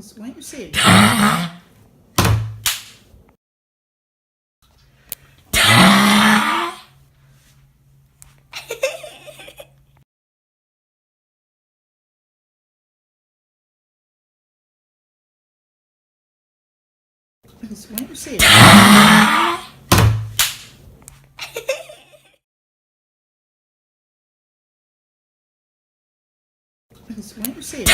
Why don't you say it? Why don't you say it? Why don't you say it?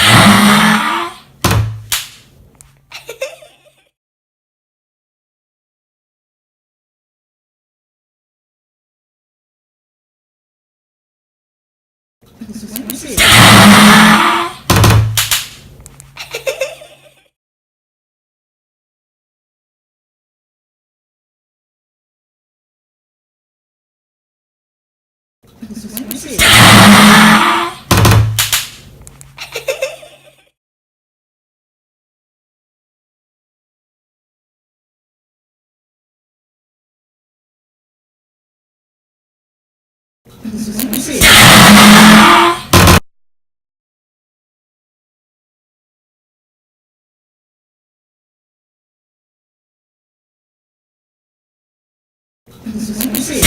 Why don't you say it? Why don't you say it? Why don't you say it? Why don't you say it? Why don't you say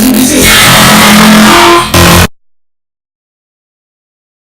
it?